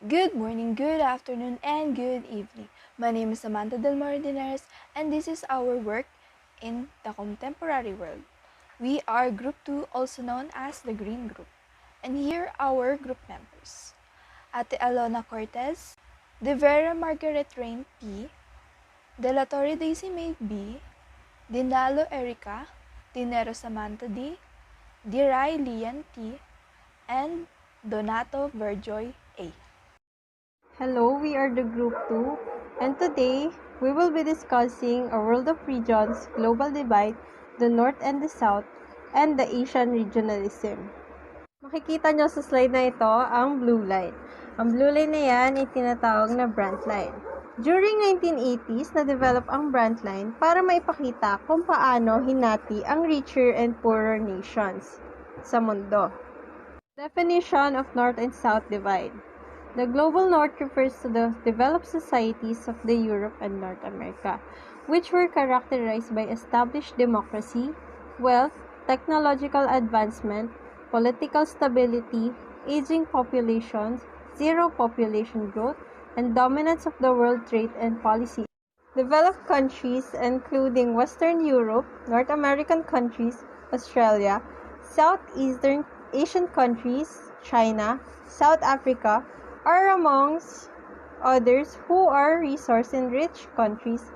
Good morning, good afternoon, and good evening. My name is Samantha Del Mardinares, and this is our work in the contemporary world. We are Group 2, also known as the Green Group. And here are our group members. Ate Alona Cortez, De Vera Margaret Rain P, De La Torre Daisy May B, Dinalo Erica, Dinero Samantha D, Diray Lian T, and Donato Verjoy A. Hello, we are the Group 2, and today we will be discussing a world of regions, global divide, the North and the South, and the Asian regionalism. Makikita nyo sa slide na ito ang blue line. Ang blue line na yan ay tinatawag na Brandt line. During 1980s, na-develop ang Brandt line para maipakita kung paano hinati ang richer and poorer nations sa mundo. Definition of North and South divide. The global north refers to the developed societies of the Europe and North America, which were characterized by established democracy, wealth, technological advancement, political stability, aging populations, zero population growth, and dominance of the world trade and policy. Developed countries, including Western Europe, North American countries, Australia, Southeastern Asian countries, China, South Africa, are amongst others who are resource-enriched countries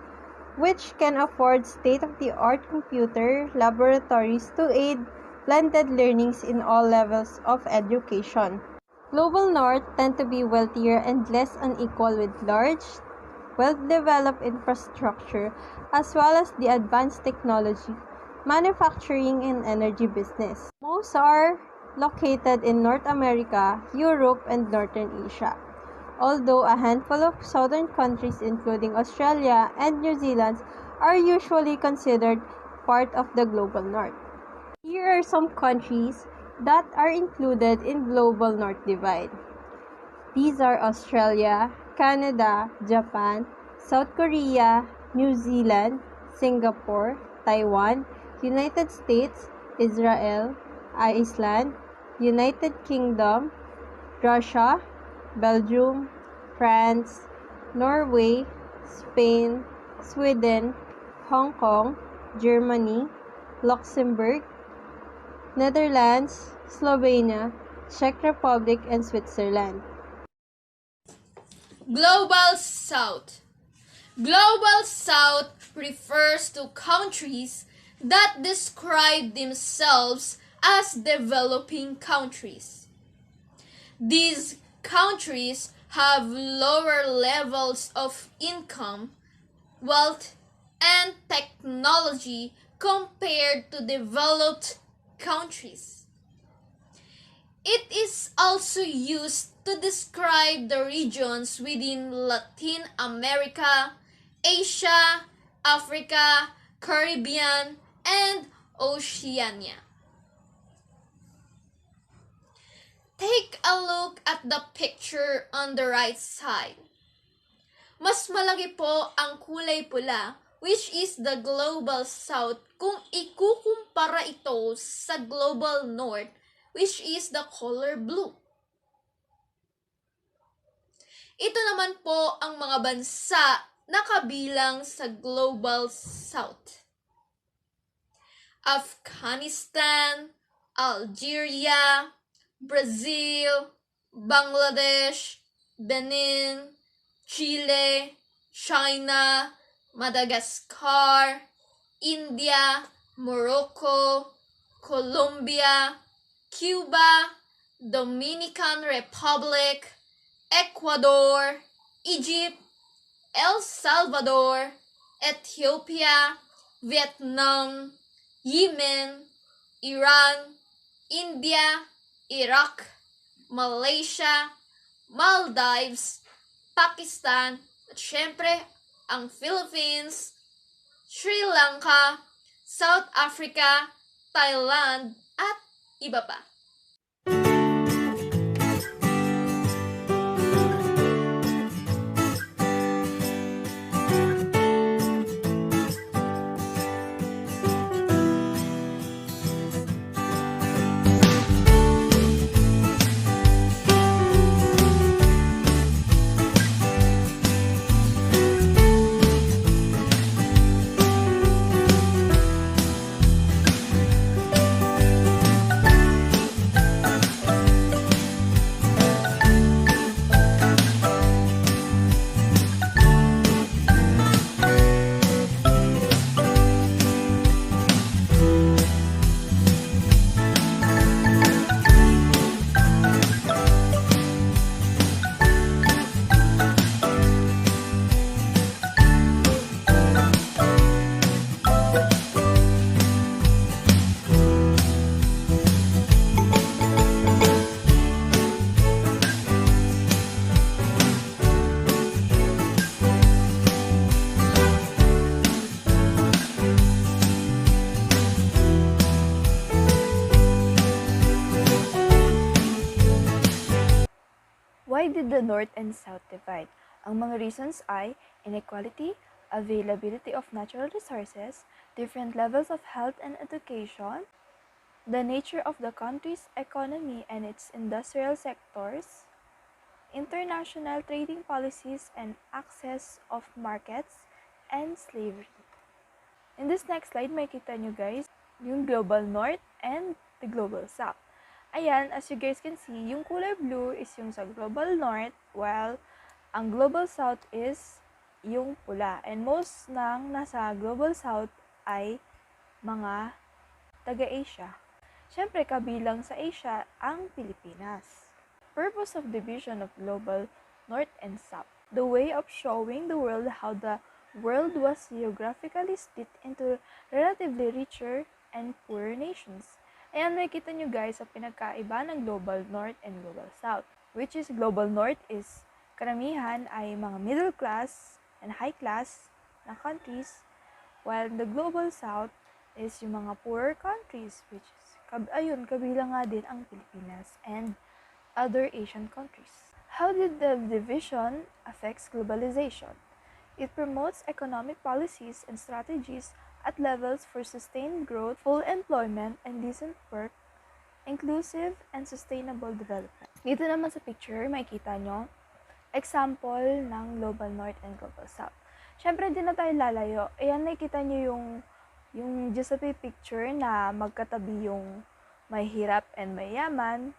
which can afford state-of-the-art computer laboratories to aid blended learnings in all levels of education. Global North tend to be wealthier and less unequal with large, well-developed infrastructure as well as the advanced technology, manufacturing, and energy business. Most are located in North America, Europe, and Northern Asia, although a handful of southern countries including Australia and New Zealand are usually considered part of the Global North. Here are some countries that are included in Global North Divide. These are Australia, Canada, Japan, South Korea, New Zealand, Singapore, Taiwan, United States, Israel, Iceland, United Kingdom, Russia, Belgium, France, Norway, Spain, Sweden, Hong Kong, Germany, Luxembourg, Netherlands, Slovenia, Czech Republic, and Switzerland. Global South. Global South refers to countries that describe themselves as developing countries. These countries have lower levels of income, wealth, and technology compared to developed countries. It is also used to describe the regions within Latin America, Asia, Africa, Caribbean, and Oceania. Take a look at the picture on the right side. Mas malaki po ang kulay pula, which is the Global South, kung ikukumpara ito sa Global North, which is the color blue. Ito naman po ang mga bansa na kabilang sa Global South. Afghanistan, Algeria, Brazil, Bangladesh, Benin, Chile, China, Madagascar, India, Morocco, Colombia, Cuba, Dominican Republic, Ecuador, Egypt, El Salvador, Ethiopia, Vietnam, Yemen, Iran, India, Iraq, Malaysia, Maldives, Pakistan, at syempre ang Philippines, Sri Lanka, South Africa, Thailand, at iba pa. the North and South divide. Ang mga reasons ay inequality, availability of natural resources, different levels of health and education, the nature of the country's economy and its industrial sectors, international trading policies and access of markets, and slavery. In this next slide, makita nyo guys yung global north and the global south. Ayan, as you guys can see, yung kulay blue is yung sa global north, while ang global south is yung pula. And most ng nasa global south ay mga taga-Asia. Siyempre, kabilang sa Asia ang Pilipinas. Purpose of division of global north and south. The way of showing the world how the world was geographically split into relatively richer and poorer nations. Ayan, makikita nyo guys sa pinagkaiba ng global north and global south. Which is global north is karamihan ay mga middle class and high class na countries, while the global south is yung mga poorer countries, which is, kabilang nga din ang Pilipinas and other Asian countries. How did the division affects globalization? It promotes economic policies and strategies at levels for sustained growth, full employment, and decent work, inclusive and sustainable development. Dito naman sa picture, makikita nyo, example ng global north and global south. Siyempre, di na tayo lalayo. Ayan, nakikita nyo yung just sa picture na magkatabi yung may hirap and may yaman.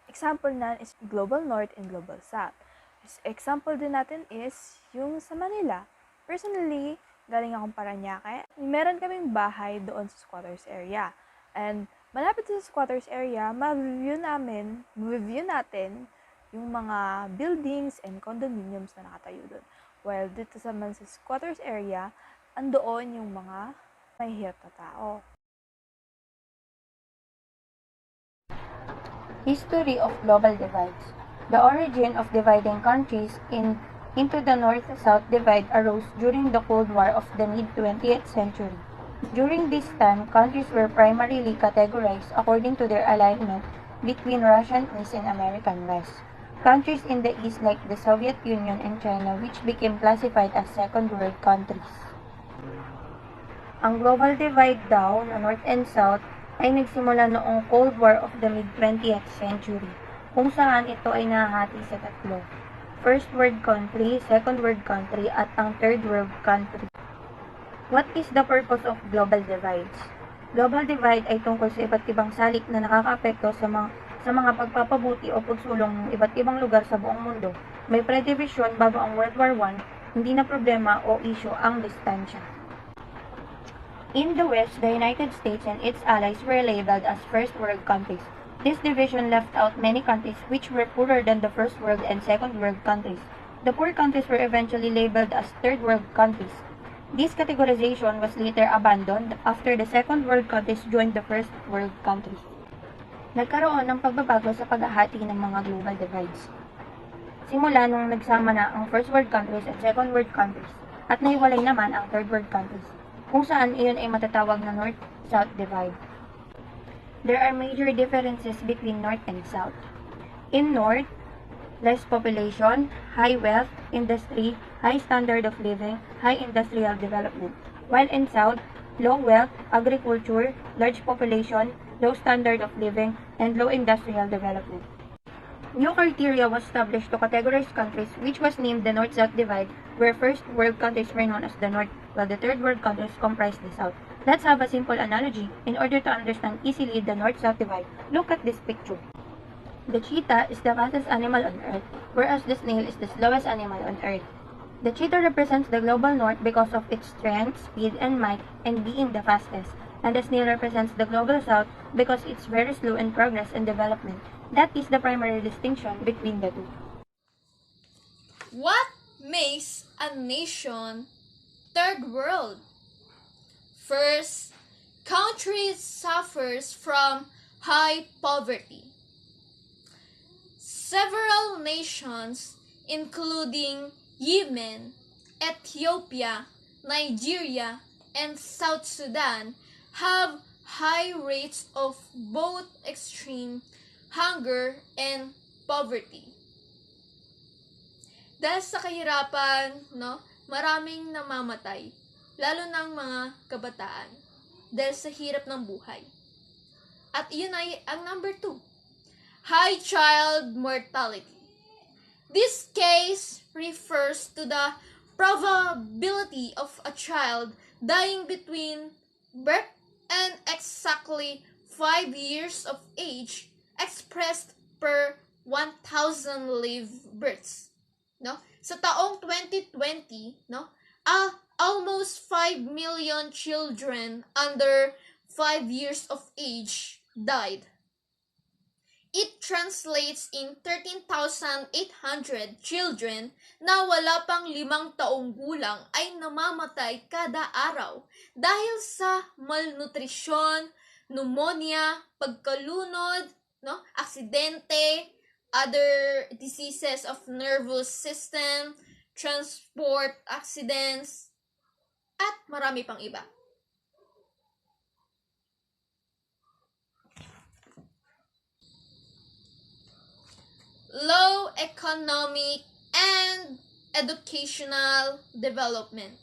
Example na is global north and global south. Example din natin is yung sa Manila. Personally, galing akong Paranaque. Meron kaming bahay doon sa squatters area. And malapit sa squatters area, ma-review natin yung mga buildings and condominiums na nakatayo doon. While dito sa squatters area, andoon yung mga may hirap na tao. History of global divides. The origin of dividing countries into the North-South divide arose during the Cold War of the mid-20th century. During this time, countries were primarily categorized according to their alignment between Russian East and American West. Countries in the East like the Soviet Union and China, which became classified as Second World countries. Ang global divide daw na North and South ay nagsimula noong Cold War of the mid-20th century, kung saan ito ay nahahati sa tatlo: First World Country, Second World Country, at ang Third World Country. What is the purpose of global divides? Global divide ay tungkol sa iba't ibang salik na nakakaapekto sa mga pagpapabuti o pagsulong ng iba't ibang lugar sa buong mundo. May predivision bago ang World War I, hindi na problema o issue ang distansya. In the West, the United States and its allies were labeled as First World countries. This division left out many countries which were poorer than the First World and Second World countries. The poor countries were eventually labeled as Third World countries. This categorization was later abandoned after the Second World countries joined the First World countries. Nagkaroon ng pagbabago sa paghahati ng mga global divides. Simula nung nagsama na ang First World countries at Second World countries, at naiwalay naman ang Third World countries, kung saan iyon ay matatawag na North-South divide. There are major differences between North and South. In North, less population, high wealth, industry, high standard of living, high industrial development. While in South, low wealth, agriculture, large population, low standard of living, and low industrial development. New criteria was established to categorize countries, which was named the North-South divide, where First World countries were known as the North, while the Third World countries comprised the South. Let's have a simple analogy in order to understand easily the North-South divide. Look at this picture. The cheetah is the fastest animal on Earth, whereas the snail is the slowest animal on Earth. The cheetah represents the global North because of its strength, speed, and might, and being the fastest, and the snail represents the global South because it's very slow in progress and development. That is the primary distinction between the two. What makes a nation third world? First, country suffers from high poverty. Several nations, including Yemen, Ethiopia, Nigeria, and South Sudan, have high rates of both extreme hunger and poverty. Dahil sa kahirapan, no, maraming namamatay, lalo ng mga kabataan, dahil sa hirap ng buhay. At yun ay ang number 2, high child mortality. This case refers to the probability of a child dying between birth and exactly 5 years of age expressed per 1,000 live births. No? Sa taong 2020, no, almost 5 million children under 5 years of age died. It translates in 13,800 children na wala pang 5 taong gulang ay namamatay kada araw dahil sa malnutrisyon, pneumonia, pagkalunod, no, aksidente, other diseases of nervous system, transport accidents, at marami pang iba. Low economic and educational development.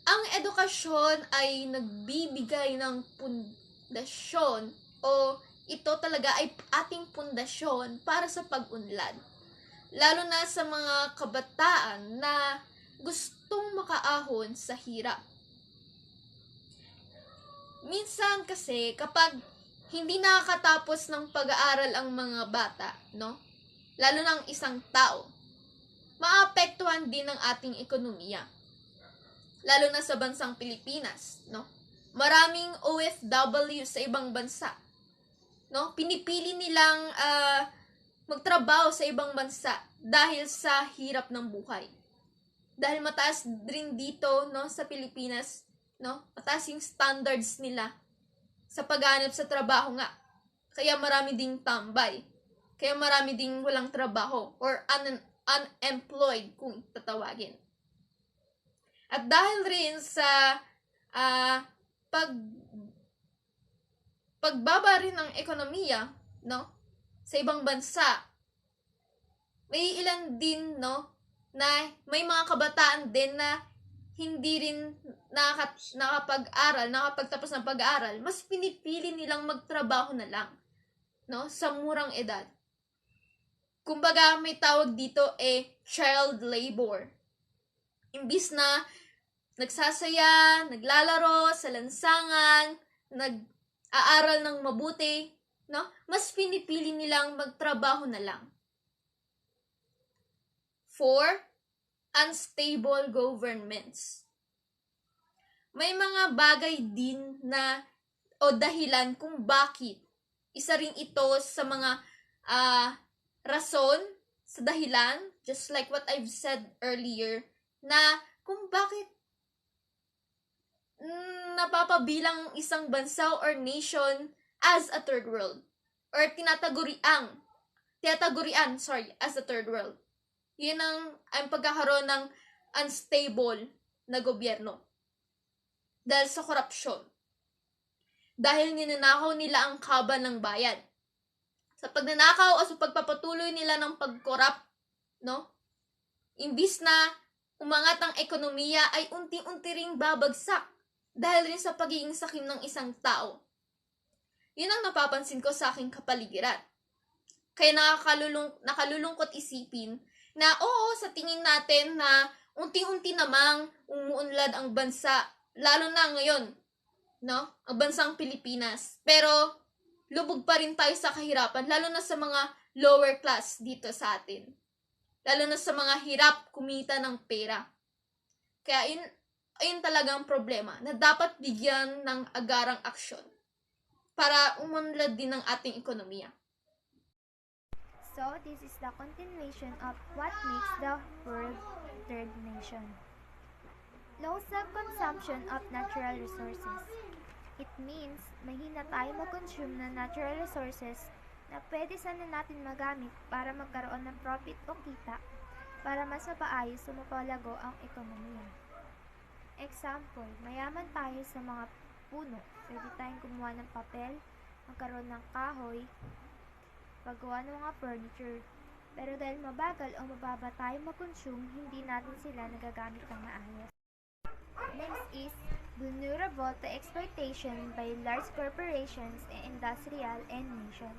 Ang edukasyon ay nagbibigay ng pundasyon o ito talaga ay ating pundasyon para sa pag-unlad. Lalo na sa mga kabataan na gustong makaahon sa hirap. Minsan kasi kapag hindi nakakatapos ng pag-aaral ang mga bata, no? Lalo ng isang tao, maapektuhan din ang ating ekonomiya. Lalo na sa bansang Pilipinas, no? Maraming OFW sa ibang bansa, no? Pinipili nilang magtrabaho sa ibang bansa dahil sa hirap ng buhay. Dahil mataas rin dito, no, sa Pilipinas, no? Mataas yung standards nila sa paghanap sa trabaho nga. Kaya marami ding tambay. Kaya marami ding walang trabaho or unemployed kung tatawagin. At dahil rin sa pagbaba rin ng ekonomiya, no, sa ibang bansa, may ilan din, no, na may mga kabataan din na hindi rin nakapag-aral, nakapagtapos ng pag-aaral, mas pinipili nilang magtrabaho na lang, no, sa murang edad. Kumbaga, may tawag dito child labor. Imbis na nagsasaya, naglalaro sa lansangan, nag-aaral ng mabuti, no, mas pinipili nilang magtrabaho na lang. 4, unstable governments. May mga bagay din na o dahilan kung bakit isa rin ito sa mga rason, sa dahilan, just like what I've said earlier, na kung bakit napapabilang isang bansa or nation as a third world or tinatagurian as a third world. Yun ang pagkakaroon ng unstable na gobyerno. Dahil sa korupsyon. Dahil ninanakaw nila ang kaban ng bayan. Sa pagnanakaw o sa pagpapatuloy nila ng pagkorap, no? Imbis na umangat ang ekonomiya ay unti-unti ring babagsak dahil rin sa pagiging sakim ng isang tao. Yun ang napapansin ko sa aking kapaligiran. Kaya nakalulungkot isipin na oo, sa tingin natin na unti-unti namang umuunlad ang bansa, lalo na ngayon, no? Ang bansang Pilipinas. Pero lubog pa rin tayo sa kahirapan, lalo na sa mga lower class dito sa atin. Lalo na sa mga hirap kumita ng pera. Kaya ayun talagang problema na dapat bigyan ng agarang aksyon para umunlad din ng ating ekonomiya. So, this is the continuation of what makes the world third nation. Low self-consumption of natural resources. It means mahina tayo mag-consume ng natural resources na pwede sana natin magamit para magkaroon ng profit o kita para mas mapaayos o mapalago ang ekonomiya. Example, mayaman tayo sa mga puno. Pwede tayong kumuha ng papel, magkaroon ng kahoy, paggawa ng mga furniture. Pero dahil mabagal o mababa tayo mag-consume, hindi natin sila nagagamit ng maayos. Next is vulnerable to exploitation by large corporations and industrial and nation.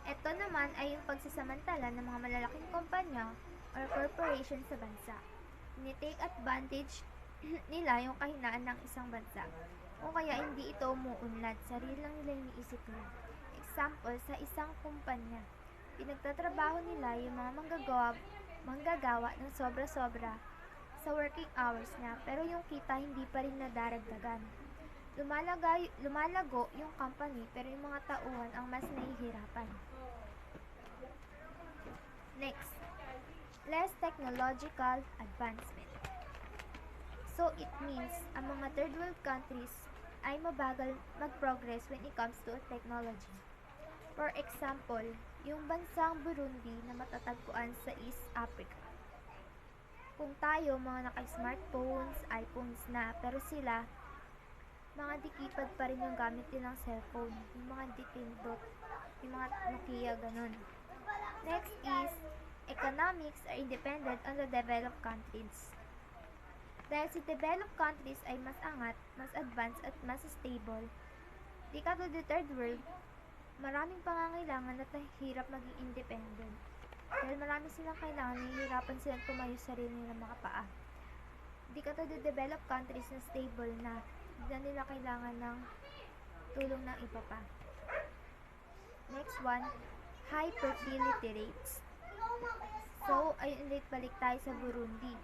Ito naman ay yung pagsasamantala ng mga malalaking kumpanya or corporation sa bansa. Ni-take advantage nila yung kahinaan ng isang bansa. O kaya hindi ito umuunlad, sarili lang nila iniisip nila. Example, sa isang kumpanya, pinagtatrabaho nila yung mga manggagawa ng sobra-sobra sa working hours niya, pero yung kita hindi pa rin nadaragdagan. Lumalago yung company, pero yung mga tauhan ang mas nahihirapan. Next, less technological advancement. So it means ang mga third world countries ay mabagal mag-progress when it comes to technology. For example, yung bansang Burundi na matatagpuan sa East Africa. Kung tayo, mga naka-smartphones, iPhones na, pero sila, mga dikipad pa rin yung gamit nilang cellphone, yung mga dipindot, yung mga Nokia, ganun. Next is, economics are independent on the developed countries. Dahil si developed countries ay mas angat, mas advanced at mas stable, di katulad ng third world, maraming pangangailangan at nahihirap maging independent. Dahil marami silang kailangan, nahihirapan silang tumayo sa sarili nilang mga paa. Di katulad ng developed countries na stable na, hindi na nila kailangan ng tulong ng iba pa. Next one, high fertility rates. So, ayun ulit, balik tayo sa Burundi.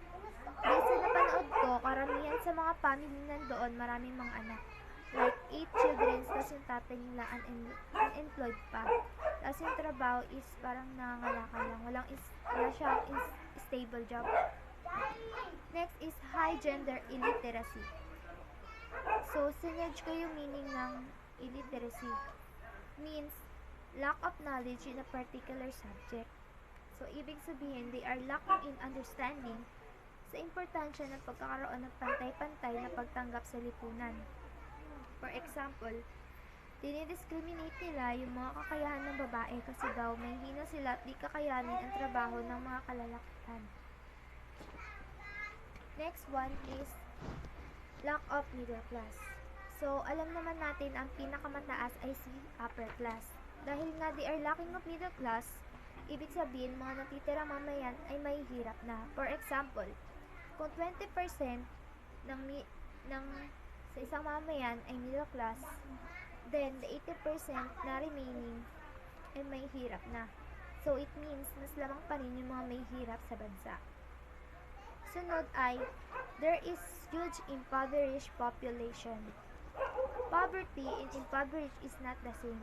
Based sa napanood ko, karamihan sa mga family nandoon, maraming mga anak. Like 8 children, tapos yung tatay nila unemployed pa. Tapos yung trabaho is parang nangangalakal lang. Wala siyang stable job. Next is high gender illiteracy. So, sinerge ko yung meaning ng illiteracy. Means, lack of knowledge in a particular subject. So, ibig sabihin, they are lacking in understanding sa importansya ng pagkakaroon ng pantay-pantay na pagtanggap sa lipunan. For example, dinidiscriminate nila yung mga kakayahan ng babae kasi daw may hina sila at di kakayanin ang trabaho ng mga kalalakihan. Next one is lack of middle class. So, alam naman natin ang pinakamataas ay si upper class. Dahil nga they are lacking of middle class, ibig sabihin mga natitirang mamayan ay may hirap na. For example, kung 20% ng sa isang mamayan ay middle class, then the 80% na remaining ay may hirap na. So it means mas lamang pa rin yung mga may hirap sa bansa. Sunod ay, there is huge impoverished population. Poverty and impoverished is not the same.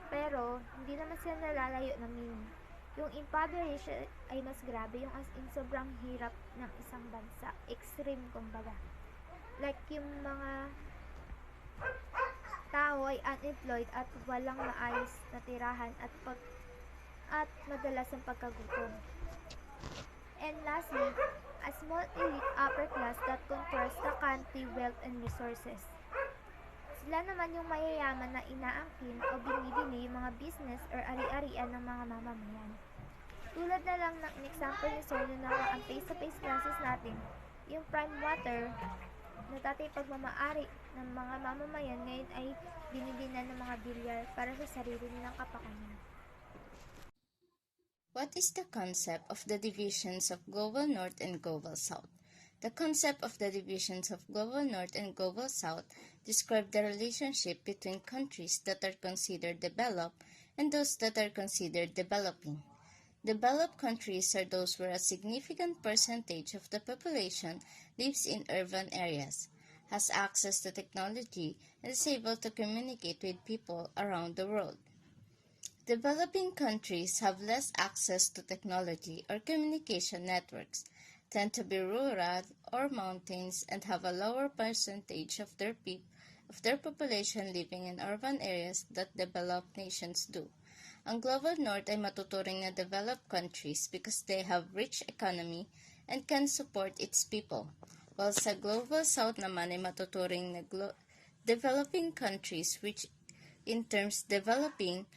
Pero, hindi naman sila nalalayo ng meaning. Yung impoverished ay mas grabe, yung as in sobrang hirap ng isang bansa. Extreme, kumbaga. Like yung mga tao ay unemployed at walang maayos na tirahan at madalas ang pagkagutom. And lastly, a small elite upper class that controls the country wealth and resources. Sila naman yung mayayaman na inaangkin o binibili yung mga business or ari-arian ng mga mamamayan. Tulad na lang ng example ni Sir na ang face-to-face classes natin, yung prime water na dati pagmamaari ng mga mamamayan ngayon ay binili na ng mga bilyar para sa sarili nilang kapakanan. What is the concept of the divisions of Global North and Global South? The concept of the divisions of Global North and Global South describe the relationship between countries that are considered developed and those that are considered developing. Developed countries are those where a significant percentage of the population lives in urban areas, has access to technology, and is able to communicate with people around the world. Developing countries have less access to technology or communication networks, tend to be rural or mountains, and have a lower percentage of their population living in urban areas that developed nations do. Ang Global North ay matuturing na developed countries because they have rich economy and can support its people, while sa Global South naman ay matuturing na developing countries which in terms developing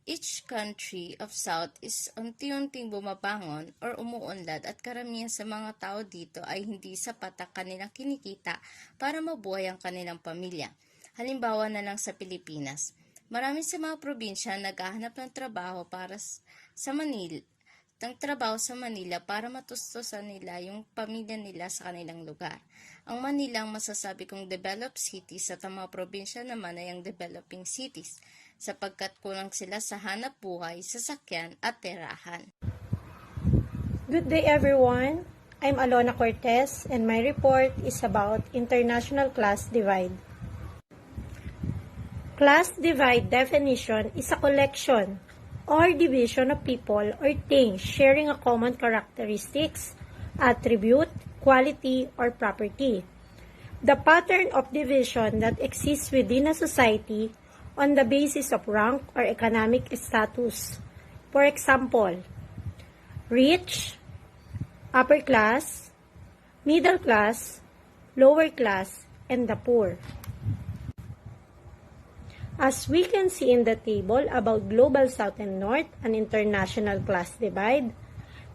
Each country of South is unti-unting bumabangon or umuunlad at karamihan sa mga tao dito ay hindi sapat ang kanilang kinikita para mabuhay ang kanilang pamilya. Halimbawa na lang sa Pilipinas. Marami sa mga probinsya naghahanap ng trabaho sa Manila para matustusan nila yung pamilya nila sa kanilang lugar. Ang Manila ang masasabi kong developed cities at ang mga probinsya naman ay ang developing cities, sapagkat kulang sila sa hanap buhay, sasakyan at tirahan. Good day everyone! I'm Alona Cortez and my report is about international class divide. Class divide definition is a collection or division of people or things sharing a common characteristics, attribute, quality, or property. The pattern of division that exists within a society on the basis of rank or economic status. For example, rich, upper class, middle class, lower class, and the poor. As we can see in the table about Global South and North and international class divide,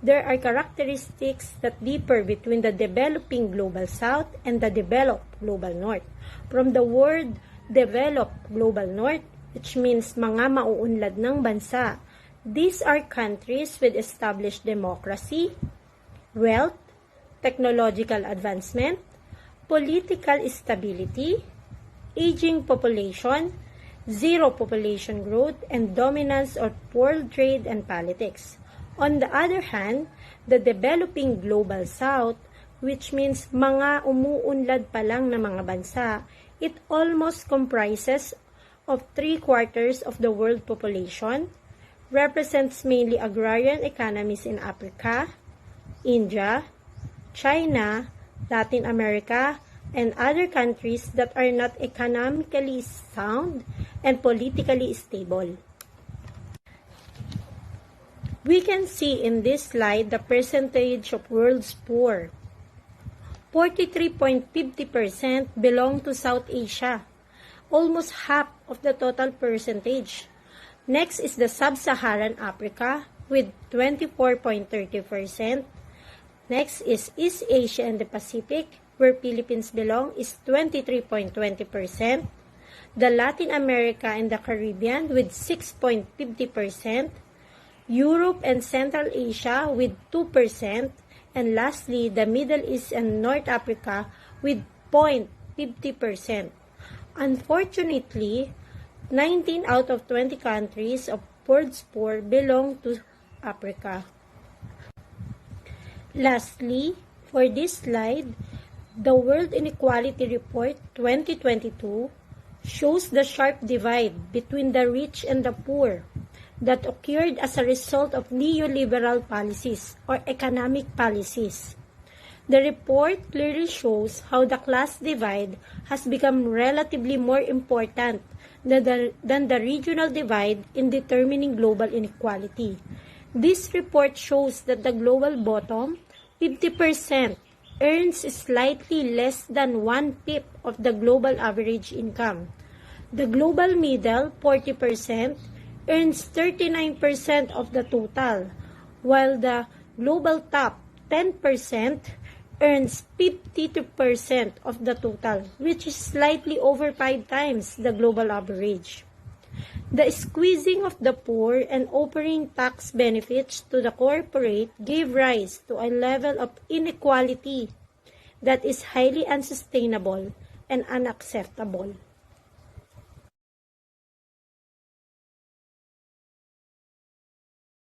there are characteristics that differ between the developing Global South and the developed Global North. From the word developed Global North, which means mga mauunlad ng bansa, these are countries with established democracy, wealth, technological advancement, political stability, aging population, zero population growth, and dominance of world trade and politics. On the other hand, the developing Global South, which means mga umuunlad pa lang na mga bansa, it almost comprises of 3/4 of the world population, represents mainly agrarian economies in Africa, India, China, Latin America, and other countries that are not economically sound and politically stable. We can see in this slide the percentage of world's poor. 43.50% belong to South Asia, almost half of the total percentage. Next is the Sub-Saharan Africa with 24.30%. Next is East Asia and the Pacific, where Philippines belong, is 23.20%. The Latin America and the Caribbean with 6.50%. Europe and Central Asia with 2%. And lastly, the Middle East and North Africa with 0.50%. Unfortunately, 19 out of 20 countries of world's poor belong to Africa. Lastly, for this slide, the World Inequality Report 2022 shows the sharp divide between the rich and the poor that occurred as a result of neoliberal policies or economic policies. The report clearly shows how the class divide has become relatively more important than the regional divide in determining global inequality. This report shows that the global bottom, 50%, earns slightly less than 1/5 of the global average income. The global middle, 40%, earns 39% of the total, while the global top, 10%, earns 52% of the total, which is slightly over 5 times the global average. The squeezing of the poor and offering tax benefits to the corporate gave rise to a level of inequality that is highly unsustainable and unacceptable.